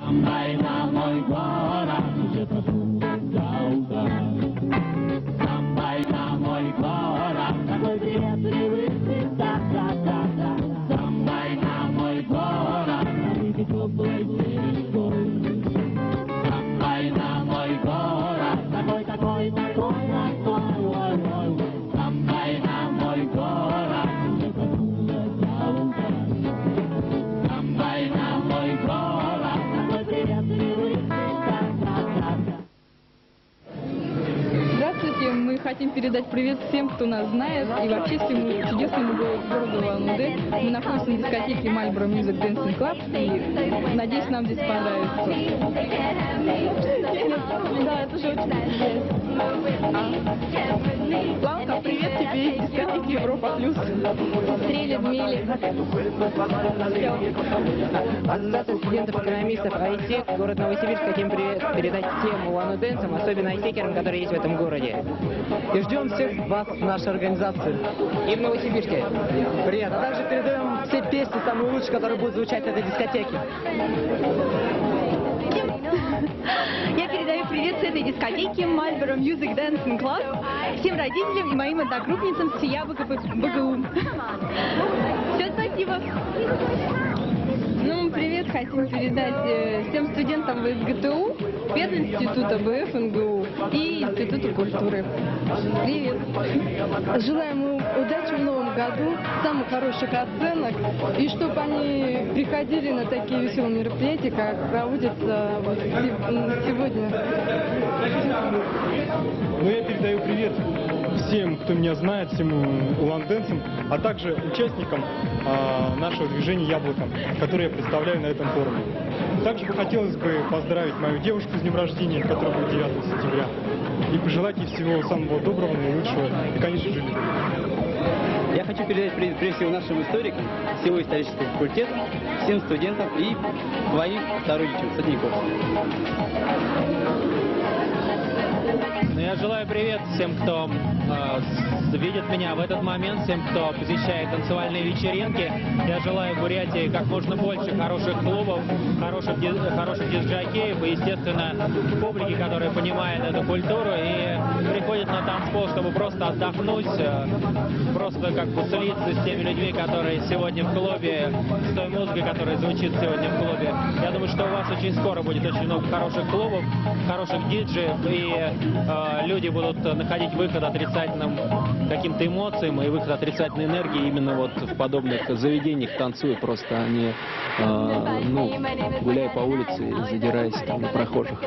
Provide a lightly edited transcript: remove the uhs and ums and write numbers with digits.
Sampai namoj gora, že to dauga. Sampai namoj gora, takoj prijatelji da. Sampai namoj gora, navidi teplej ciriškoj. Sampai namoj gora, takoj. Sampai namoj gora, že to dauga. Sampai namoj gora, takoj prijatelji Здравствуйте, мы хотим передать привет всем, кто нас знает, и вообще всему чудесному городу Улан-Удэ. Мы находимся на дискотеке Marlboro Music Dancing Club, и надеюсь, нам здесь понравится. Да, это же очень интересно. Ланка, привет тебе из дискотеки Европа Плюс. Людмиле. Ассоциация студентов-экономистов IT, город Новосибирск, хотим передать всем улан-удэнцам, особенно айтикерам, которые есть в этом городе. И ждем всех вас в нашей организации. И в Новосибирске. Привет. А также передаем все песни, самые лучшие, которые будут звучать в этой дискотеке. Я передаю привет с этой дискотеки Marlboro Music Dancing Club всем родителям и моим одногруппницам с СИЯ БГУ. Все, спасибо. Ну, привет хотим передать всем студентам ВСГТУ, пединститута БФ НГУ и Института культуры. Привет. Желаем им удачи в новом году, самых хороших оценок, и чтобы они приходили на такие веселые мероприятия, как проводятся вот сегодня. Ну, я передаю привет всем, кто меня знает, всем улан-удэнцам, а также участникам нашего движения «Яблоко», которое я представляю на этом форуме. Также бы хотелось бы поздравить мою девушку с днем рождения, который будет 9 сентября, и пожелать ей всего самого доброго, наилучшего и, конечно же, любви. Я хочу передать прежде всего нашим историкам, всего исторического факультета, всем студентам и своим сородичам, садников. Я желаю привет всем, кто видит меня в этот момент, всем, кто посещает танцевальные вечеринки. Я желаю в Бурятии как можно больше хороших клубов, хороших диджакеев и, естественно, публики, которая понимает эту культуру и приходит на танцпол, чтобы просто отдохнуть, просто как бы слиться с теми людьми, которые сегодня в клубе, с той музыкой, которая звучит сегодня в клубе. Я думаю, что у вас очень скоро будет очень много хороших клубов, хороших диджеев, и люди будут находить выход отрицательным каким-то эмоциям и выход отрицательной энергии именно вот в подобных заведениях, танцуя просто, а не гуляя по улице и задираясь там на прохожих.